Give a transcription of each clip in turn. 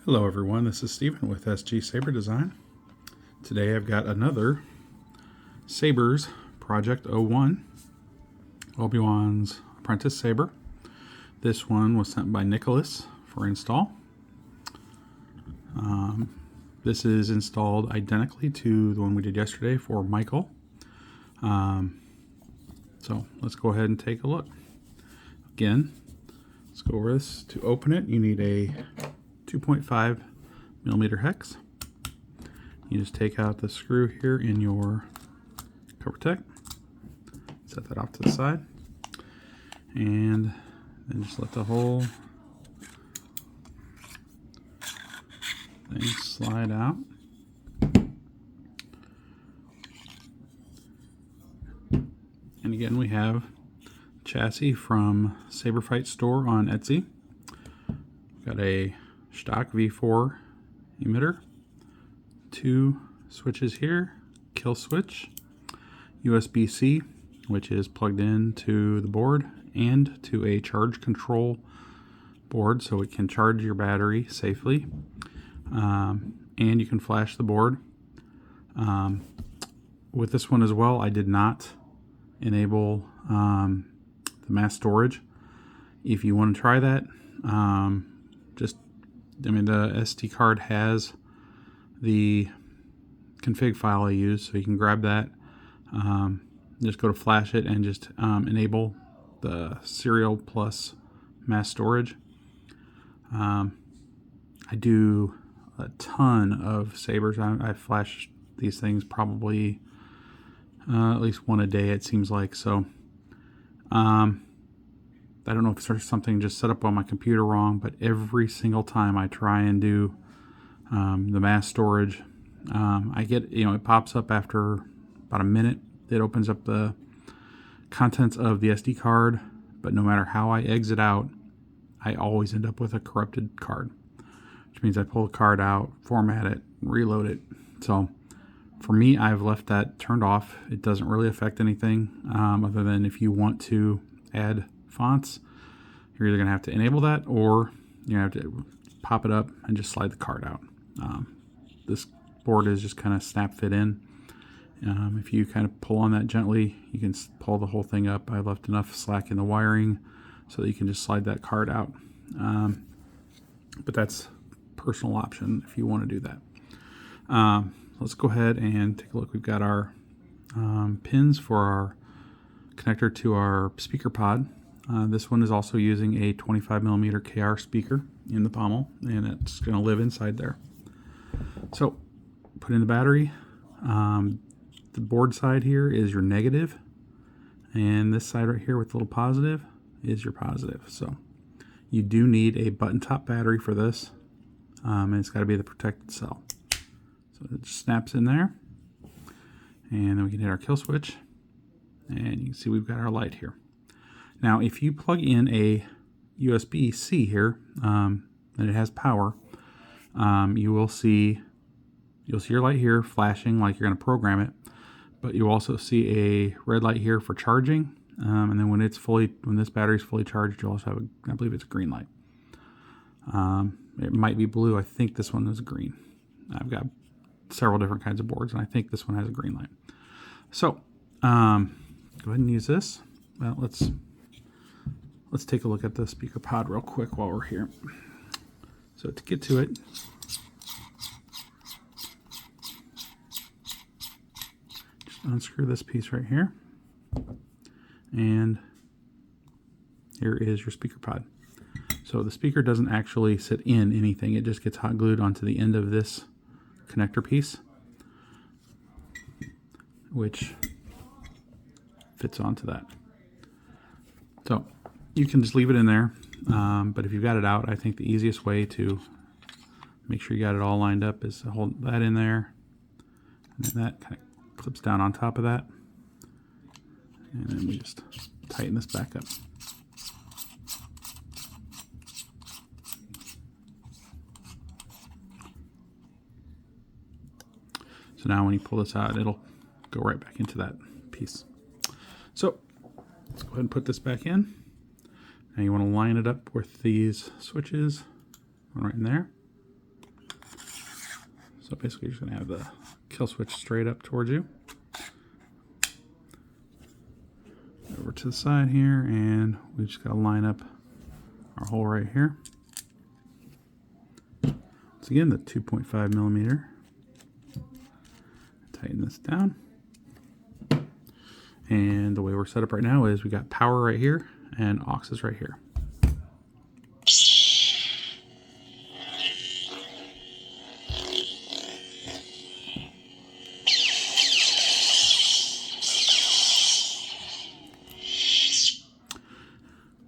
Hello everyone, this is Stephen with SG Saber Design. Today I've got another Saberz Project 01, Obi-Wan's Apprentice Saber. This one was sent by Nicholas for install. This is installed identically to the one we did yesterday for Michael. So let's go ahead and take a look. Again, let's go over this. To open it, you need a 2.5 millimeter hex. You just take out the screw here in your cover tech, set that off to the side, and then just let the whole thing slide out. And again, we have chassis from SaberFightsStore on Etsy. Got a Shtok V4 emitter, 2 switches here, kill switch, USBC, which is plugged into the board, and to a charge control board so it can charge your battery safely, and you can flash the board. With this one as well, I did not enable the mass storage. If you want to try that, the SD card has the config file I use, so you can grab that, just go to flash it and just enable the serial plus mass storage. I do a ton of Sabers. I flash these things probably at least one a day, it seems like. So I don't know if there's something just set up on my computer wrong, but every single time I try and do the mass storage, I get, it pops up after about a minute. It opens up the contents of the SD card, but no matter how I exit out, I always end up with a corrupted card, which means I pull the card out, format it, reload it. So for me, I've left that turned off. It doesn't really affect anything, other than if you want to add fonts, you're either going to have to enable that, or you have to pop it up and just slide the card out. This board is just kind of snap fit in. If you kind of pull on that gently, you can pull the whole thing up. I left enough slack in the wiring so that you can just slide that card out. But that's a personal option if you want to do that. Let's go ahead and take a look. We've got our pins for our connector to our speaker pod. This one is also using a 25 millimeter KR speaker in the pommel, and it's going to live inside there. So put in the battery. The board side here is your negative, and this side right here with the little positive is your positive. So you do need a button top battery for this, and it's got to be the protected cell. So it just snaps in there, and then we can hit our kill switch, and you can see we've got our light here. Now, if you plug in a USB-C here, and it has power, you'll see your light here flashing like you're going to program it, but you also see a red light here for charging, and then when this battery is fully charged, you also have I believe it's a green light. It might be blue. I think this one is green. I've got several different kinds of boards, and I think this one has a green light. So go ahead and use this. Well, let's take a look at the speaker pod real quick while we're here. So to get to it, just unscrew this piece right here, and here is your speaker pod. So the speaker doesn't actually sit in anything, it just gets hot glued onto the end of this connector piece, which fits onto that. So you can just leave it in there, but if you've got it out, I think the easiest way to make sure you got it all lined up is to hold that in there, and then that kind of clips down on top of that, and then we just tighten this back up. So now when you pull this out, it'll go right back into that piece. So let's go ahead and put this back in. Now you want to line it up with these switches, one right in there, So basically you're just going to have the kill switch straight up towards you. Over to the side here, and we just got to line up our hole right here. Once again, the 2.5 millimeter. Tighten this down. And the way we're set up right now is we got power right here and aux is right here.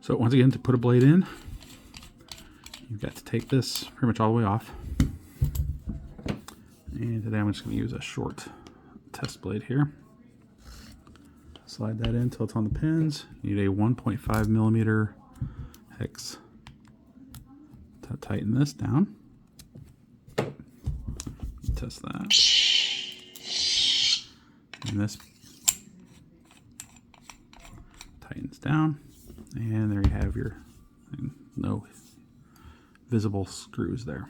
So once again, to put a blade in, you've got to take this pretty much all the way off. And today I'm just going to use a short test blade here. Slide that in until it's on the pins. You need a 1.5 millimeter hex to tighten this down. Test that. And this tightens down. And there you have your no visible screws there.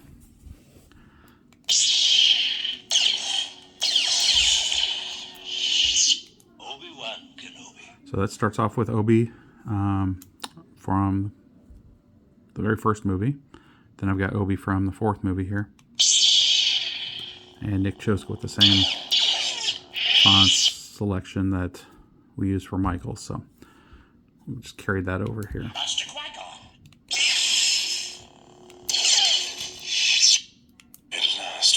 So that starts off with Obi from the very first movie. Then I've got Obi from the fourth movie here. And Nick chose with the same font selection that we used for Michael. So we just carried that over here. At last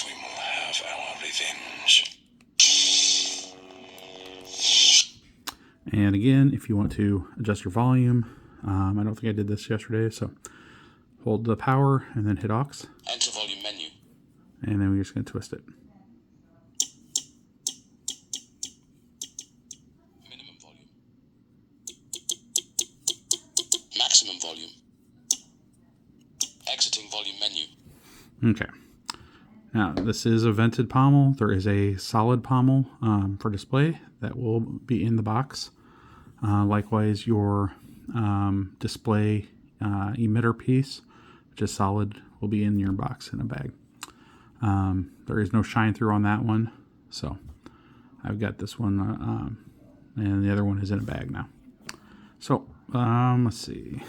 we will have our revenge. And again, if you want to adjust your volume, I don't think I did this yesterday, so hold the power and then hit aux. Enter volume menu. And then we're just going to twist it. Minimum volume. Maximum volume. Exiting volume menu. Okay. Now, this is a vented pommel. There is a solid pommel for display that will be in the box. Likewise, your display emitter piece, which is solid, will be in your box in a bag. There is no shine through on that one, so I've got this one, and the other one is in a bag now. So, let's see.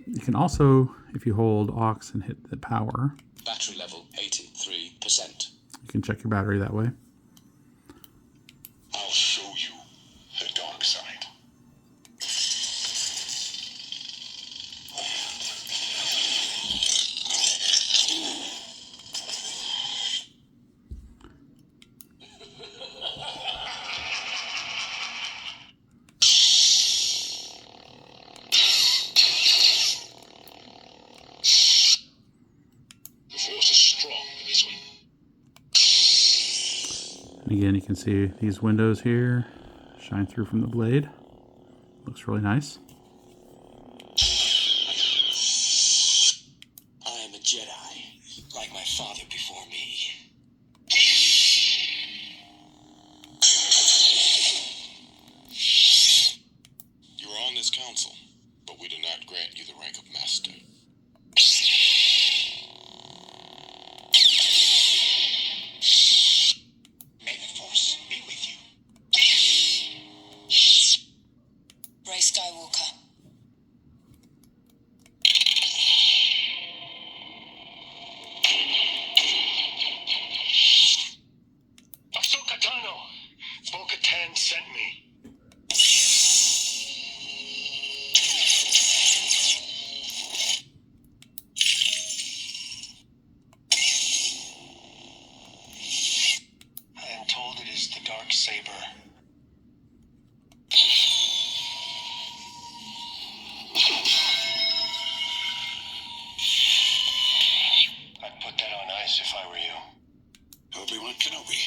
You can also, if you hold aux and hit the power, battery level 83%. You can check your battery that way. I'll show you the dark side. The force is strong in this one. Again, you can see these windows here shine through from the blade. Looks really nice. I am a Jedi, like my father before me. You are on this council, but we do not grant you the rank of master. May the force be with you. Rey Skywalker. Ahsoka Tano, Bo-Katan sent me. I am told it is the dark saber. I'd put that on ice if I were you. Obi-Wan Kenobi.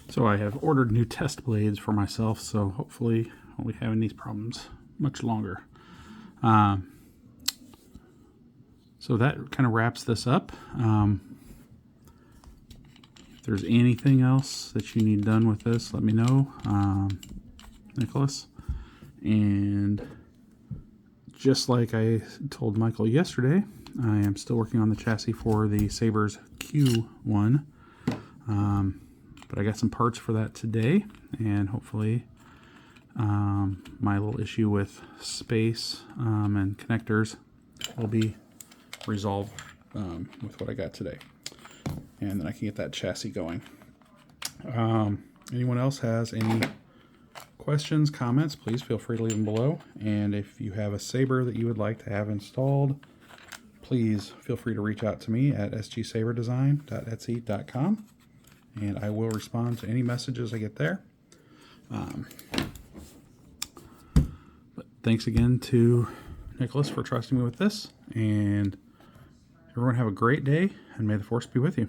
So I have ordered new test blades for myself, so hopefully won't be having these problems much longer. So that kind of wraps this up. If there's anything else that you need done with this, let me know, Nicholas. And just like I told Michael yesterday, I am still working on the chassis for the Saberz Q1. But I got some parts for that today, and hopefully my little issue with space and connectors will be resolved with what I got today. And then I can get that chassis going. Anyone else has any questions, comments, please feel free to leave them below. And if you have a Saber that you would like to have installed, please feel free to reach out to me at sgsaberdesign.etsy.com, and I will respond to any messages I get there. But thanks again to Nicholas for trusting me with this, and everyone have a great day, and may the force be with you.